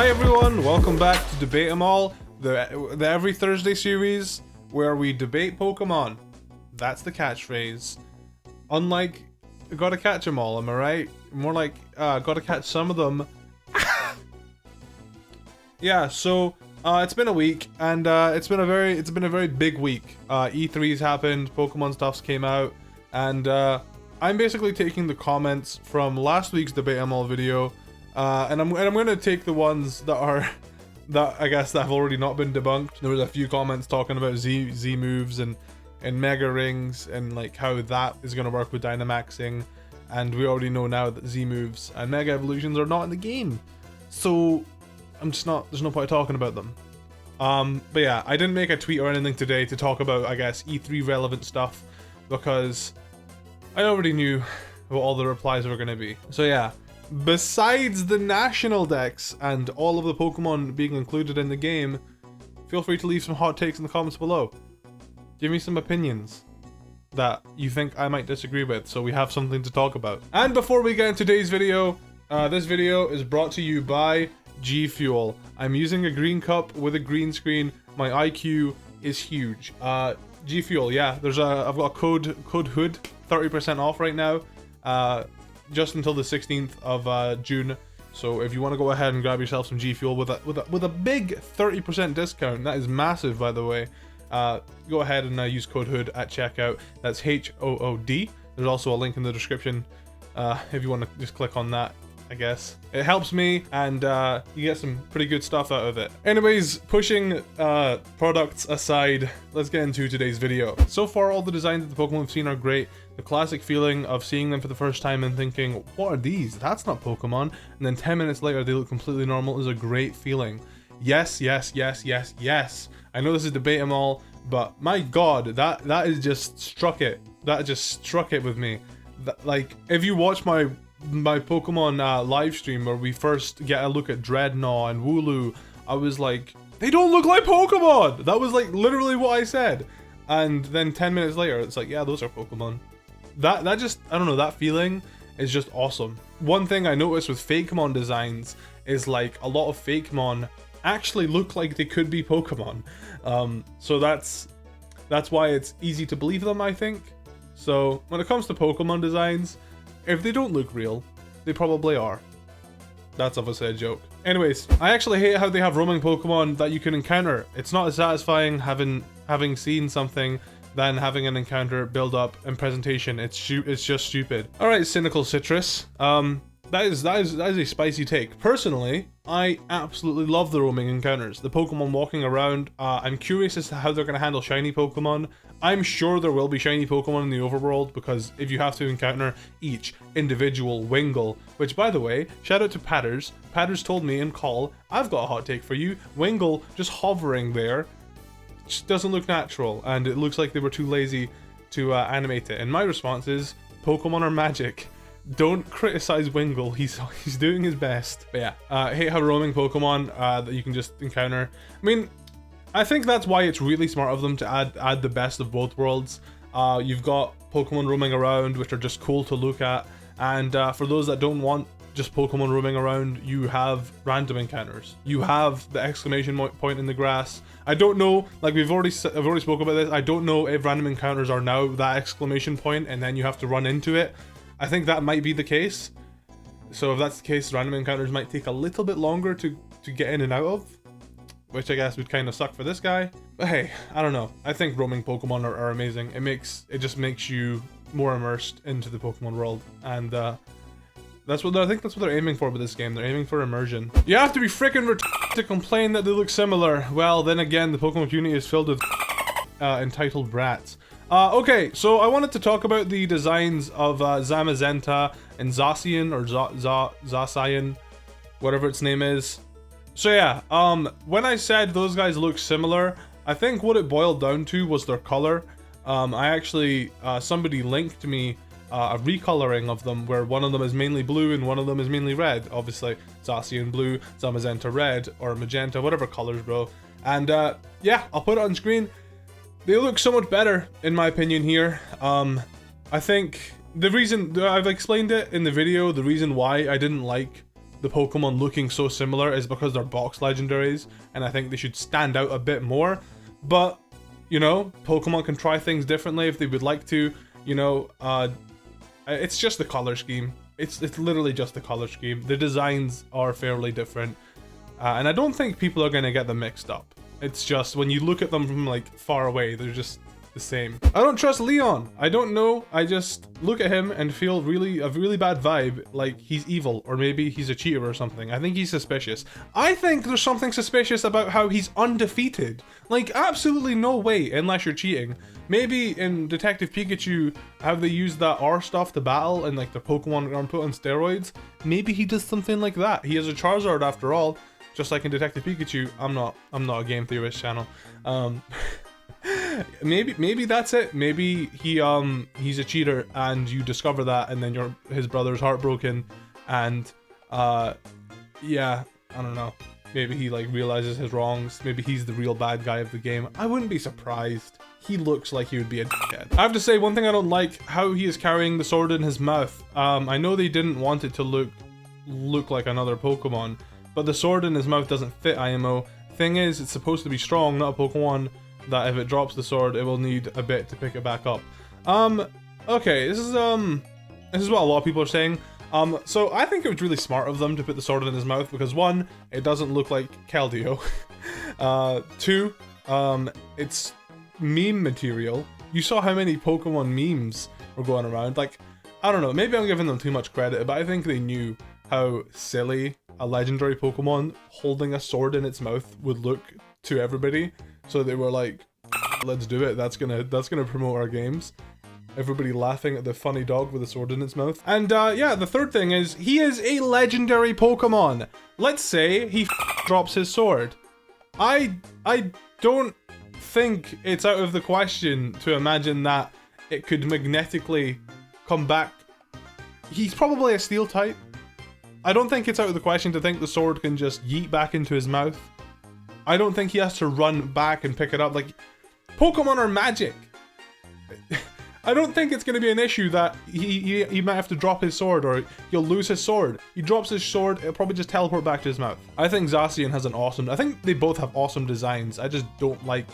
Hi everyone, welcome back to Debate 'em All, the every Thursday series where we debate Pokemon. That's the catchphrase. Unlike gotta catch 'em all, am I right? More like gotta catch some of them. Yeah, so it's been a week and it's been a very big week. E3's happened, Pokemon stuff's came out, and I'm basically taking the comments from last week's Debate 'em All video. And I'm gonna take the ones that I guess that have already not been debunked. There was a few comments talking about Z moves and Mega Rings and like how that is gonna work with Dynamaxing, and we already know now that Z moves and Mega Evolutions are not in the game, so there's no point talking about them. But yeah, I didn't make a tweet or anything today to talk about, I guess, E3 relevant stuff because I already knew what all the replies were gonna be. So yeah. Besides the national decks and all of the Pokemon being included in the game, feel free to leave some hot takes in the comments below. Give me some opinions that you think I might disagree with, so we have something to talk about. And before we get into today's video, this video is brought to you by G Fuel. I'm using a green cup with a green screen. My IQ is huge. G Fuel, yeah, I've got a code HOOD, 30% off right now. Just until the 16th of June. So if you want to go ahead and grab yourself some G Fuel with a big 30% discount, that is massive, by the way. Go ahead and use code HOOD at checkout. That's HOOD. There's also a link in the description if you want to just click on that. I guess it helps me, and you get some pretty good stuff out of it. Anyways, pushing products aside, let's get into today's video. So far, all the designs that the Pokemon we've seen are great. The classic feeling of seeing them for the first time and thinking, what are these? That's not Pokemon. And then 10 minutes later, they look completely normal is a great feeling. Yes, yes, yes, yes, yes. I know this is Debate 'em All, but my god, that is just struck it. That just struck it with me. Like, if you watch my Pokemon live stream where we first get a look at Dreadnought and Wooloo, I was like, they don't look like Pokemon! That was like literally what I said. And then 10 minutes later, it's like, yeah, those are Pokemon. That just, I don't know, that feeling is just awesome. One thing I noticed with Fakemon designs is like a lot of Fakemon actually look like they could be Pokemon. So that's why it's easy to believe them, I think. So when it comes to Pokemon designs, if they don't look real, they probably are. That's obviously a joke. Anyways, I actually hate how they have roaming Pokemon that you can encounter. It's not as satisfying having seen something than having an encounter build up and presentation. It's just stupid. All right, Cynical Citrus. That is a spicy take. Personally, I absolutely love the roaming encounters. The Pokemon walking around. I'm curious as to how they're going to handle shiny Pokemon. I'm sure there will be shiny Pokemon in the overworld, because if you have to encounter each individual Wingull, which, by the way, shout out to Patters. Patters told me in call, I've got a hot take for you. Wingull just hovering there just doesn't look natural, and it looks like they were too lazy to animate it. And my response is, Pokemon are magic. Don't criticize Wingull, he's doing his best. But yeah, I hate how roaming Pokemon that you can just encounter. I mean, I think that's why it's really smart of them to add the best of both worlds. You've got Pokemon roaming around, which are just cool to look at, and for those that don't want just Pokemon roaming around, you have random encounters. You have the exclamation point in the grass. I don't know, like I've already spoke about this. I don't know if random encounters are now that exclamation point and then you have to run into it. I think that might be the case. So if that's the case, random encounters might take a little bit longer to get in and out of, which I guess would kind of suck for this guy. But hey, I don't know. I think roaming Pokemon are amazing. It just makes you more immersed into the Pokemon world, and I think that's what they're aiming for with this game. They're aiming for immersion. You have to be freaking retarded to complain that they look similar. Well, then again, the Pokemon community is filled with entitled brats. Okay, so I wanted to talk about the designs of Zamazenta and Zacian, or Zacian, whatever its name is. So yeah, when I said those guys look similar, I think what it boiled down to was their color. I actually, somebody linked me a recoloring of them where one of them is mainly blue and one of them is mainly red. Obviously, Zacian blue, Zamazenta red, or magenta, whatever colors, bro. And yeah, I'll put it on screen. They look so much better, in my opinion, here. I think the reason, I've explained it in the video, the reason why I didn't like the Pokemon looking so similar is because they're box legendaries, and I think they should stand out a bit more. But, you know, Pokemon can try things differently if they would like to, you know. It's just the color scheme. It's literally just the color scheme. The designs are fairly different, and I don't think people are going to get them mixed up. It's just when you look at them from like far away, they're just the same. I don't trust Leon. I don't know. I just look at him and feel a really bad vibe, like he's evil, or maybe he's a cheater or something. I think he's suspicious. I think there's something suspicious about how he's undefeated. Like, absolutely no way, unless you're cheating. Maybe in Detective Pikachu, how they use that R stuff to battle and like the Pokemon are put on steroids. Maybe he does something like that. He has a Charizard after all, just like in Detective Pikachu. I'm not a game theorist channel. Maybe that's it. Maybe he's a cheater and you discover that, and then his brother's heartbroken, and yeah, I don't know. Maybe he like realizes his wrongs. Maybe he's the real bad guy of the game. I wouldn't be surprised. He looks like he would be a dickhead. I have to say, one thing I don't like, how he is carrying the sword in his mouth. I know they didn't want it to look like another Pokemon, but the sword in his mouth doesn't fit IMO. Thing is, it's supposed to be strong, not a Pokemon that if it drops the sword, it will need a bit to pick it back up. Okay, this is what a lot of people are saying. So I think it was really smart of them to put the sword in his mouth because 1, it doesn't look like Keldeo. 2, it's meme material. You saw how many Pokemon memes were going around. Like, I don't know, maybe I'm giving them too much credit, but I think they knew how silly a legendary Pokemon holding a sword in its mouth would look to everybody. So they were like, let's do it. That's gonna promote our games. Everybody laughing at the funny dog with a sword in its mouth. And yeah, the third thing is, he is a legendary Pokemon. Let's say he drops his sword. I don't think it's out of the question to imagine that it could magnetically come back. He's probably a steel type. I don't think it's out of the question to think the sword can just yeet back into his mouth. I don't think he has to run back and pick it up. Like, Pokemon are magic. I don't think it's going to be an issue that he might have to drop his sword or he'll lose his sword. He drops his sword, it'll probably just teleport back to his mouth. I think Zacian has I think they both have awesome designs. I just don't like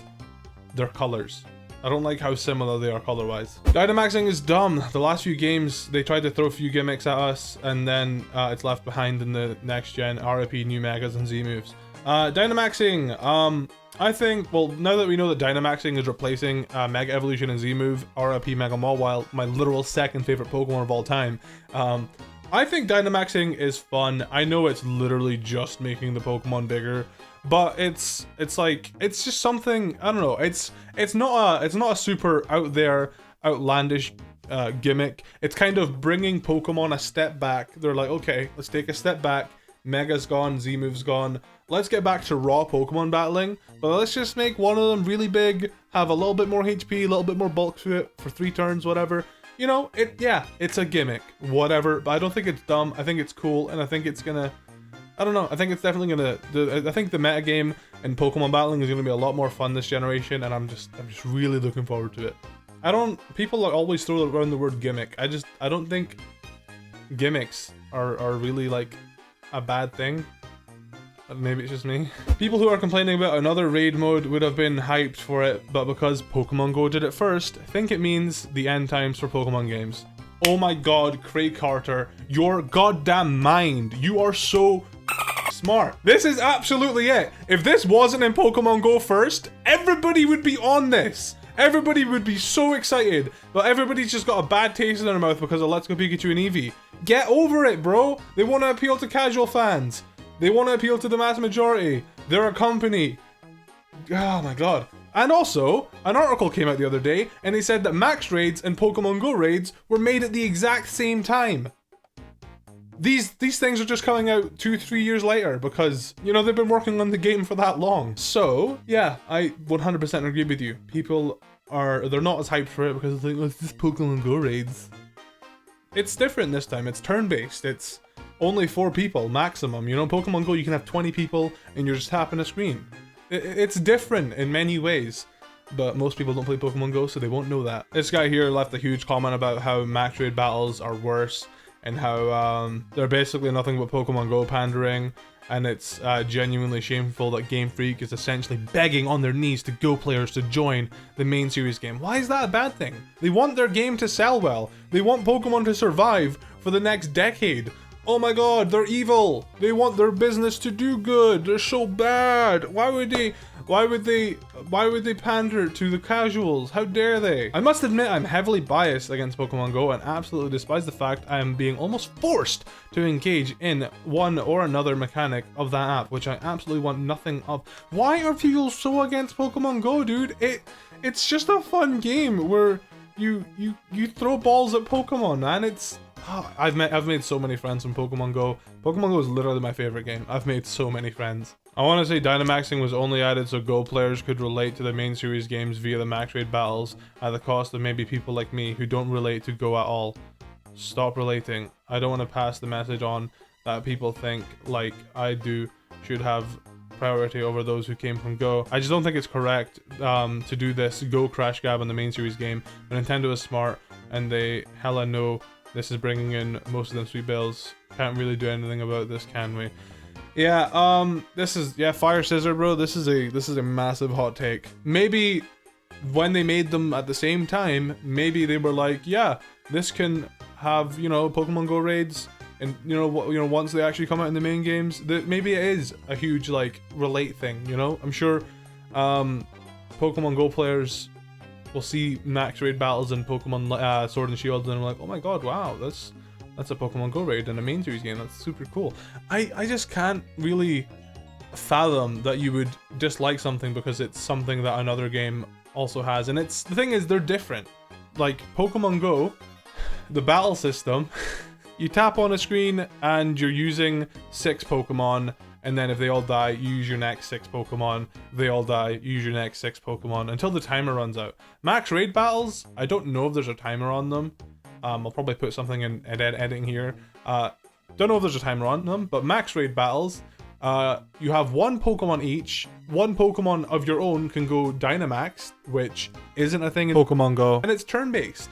their colors. I don't like how similar they are color-wise. Dynamaxing is dumb. The last few games, they tried to throw a few gimmicks at us, and then it's left behind in the next gen. RIP, new Megas, and Z moves. Dynamaxing, I think, well, now that we know that Dynamaxing is replacing Mega Evolution and Z-Move, RIP Mega Mawile, my literal second favorite Pokemon of all time, I think Dynamaxing is fun. I know it's literally just making the Pokemon bigger, but it's like, it's just something, I don't know, it's not a super out there, outlandish gimmick. It's kind of bringing Pokemon a step back. They're like, okay, let's take a step back. Mega's gone, Z-Move's gone. Let's get back to raw Pokemon battling, but let's just make one of them really big, have a little bit more HP, a little bit more bulk to it for 3 turns, whatever. You know, yeah, it's a gimmick, whatever, but I don't think it's dumb. I think it's cool, and I think it's gonna, I don't know, I think it's definitely gonna, I think the meta game and Pokemon battling is gonna be a lot more fun this generation, and I'm just really looking forward to it. People always throw around the word gimmick. I don't think gimmicks are really like a bad thing. Maybe it's just me. People who are complaining about another raid mode would have been hyped for it, but because Pokemon Go did it first, think it means the end times for Pokemon games. Oh my god, Craig Carter, your goddamn mind. You are so smart. This is absolutely it. If this wasn't in Pokemon Go first, everybody would be on this. Everybody would be so excited, but everybody's just got a bad taste in their mouth because of Let's Go Pikachu and Eevee. Get over it, bro. They want to appeal to casual fans. They want to appeal to the mass majority. They're a company. Oh my god. And also, an article came out the other day, and they said that Max raids and Pokemon Go raids were made at the exact same time. These things are just coming out 2-3 years later because, you know, they've been working on the game for that long. So, yeah, I 100% agree with you. People they're not as hyped for it because they're like, what's this Pokemon Go raids? It's different this time. It's turn-based. It's only 4 people maximum. You know, Pokemon Go, you can have 20 people and you're just tapping a screen. It's different in many ways, but most people don't play Pokemon Go, so they won't know that. This guy here left a huge comment about how max raid battles are worse, and how they're basically nothing but Pokemon Go pandering, and it's genuinely shameful that Game Freak is essentially begging on their knees to Go players to join the main series game. Why is that a bad thing? They want their game to sell well. They want Pokemon to survive for the next decade. Oh my god, they're evil. They want their business to do good. They're so bad. Why would they pander to the casuals? How dare they? I must admit I'm heavily biased against Pokemon Go and absolutely despise the fact I am being almost forced to engage in one or another mechanic of that app, which I absolutely want nothing of. Why are people so against Pokemon Go, dude? It's just a fun game where you throw balls at Pokemon, man. It's I've made so many friends from Pokemon Go. Pokemon Go is literally my favorite game. I've made so many friends. I want to say Dynamaxing was only added so Go players could relate to the main series games via the max raid battles at the cost of maybe people like me who don't relate to Go at all. Stop relating. I don't want to pass the message on that people think like I do should have priority over those who came from Go. I just don't think it's correct to do this Go crash grab on the main series game. But Nintendo is smart and they hella know this is bringing in most of them sweet bills. Can't really do anything about this, can we? Yeah, this is, yeah, fire scissor, bro. This is a massive hot take. Maybe when they made them at the same time, maybe they were like, yeah, this can have, you know, Pokemon Go raids, and you know, once they actually come out in the main games, that maybe it is a huge like relate thing. You know, I'm sure Pokemon Go players will see max raid battles in Pokemon Sword and Shield, and I'm like, oh my god, wow, that's a Pokemon Go raid in a main series game. That's super cool. I just can't really fathom that you would dislike something because it's something that another game also has. And it's the thing is, they're different. Like Pokemon Go, the battle system, you tap on a screen and you're using 6 Pokemon, and then if they all die, you use your next 6 Pokemon. If they all die, you use your next 6 Pokemon until the timer runs out. Max raid battles, I don't know if there's a timer on them. I'll probably put something in editing here. Don't know if there's a timer on them, but max raid battles, you have 1 Pokemon each. 1 Pokemon of your own can go Dynamax, which isn't a thing in Pokemon Go, and it's turn-based.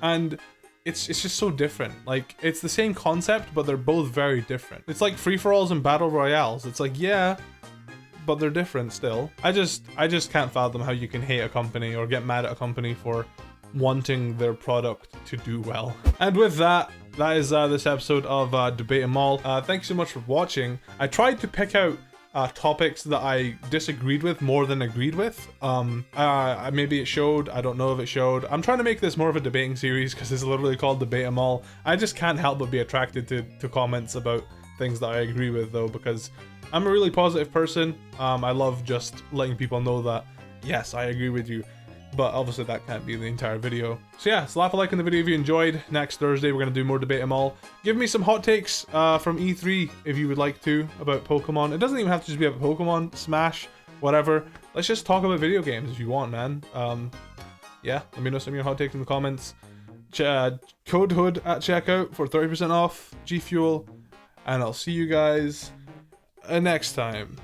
And it's just so different. Like, it's the same concept, but they're both very different. It's like free-for-alls and battle royales. It's like, yeah, but they're different still. I just can't fathom how you can hate a company or get mad at a company for wanting their product to do well. And with that, that is this episode of Debate 'Em All. Thanks so much for watching. I tried to pick out topics that I disagreed with more than agreed with. Maybe it showed, I don't know if it showed. I'm trying to make this more of a debating series because it's literally called Debate 'Em All. I just can't help but be attracted to comments about things that I agree with though, because I'm a really positive person. I love just letting people know that, yes, I agree with you. But obviously that can't be the entire video. So yeah, slap a like in the video if you enjoyed. Next Thursday we're going to do more Debate 'Em All. Give me some hot takes from E3 if you would like to about Pokemon. It doesn't even have to just be about Pokemon, Smash, whatever. Let's just talk about video games if you want, man. Yeah, let me know some of your hot takes in the comments. Code HOOD at checkout for 30% off G Fuel. And I'll see you guys next time.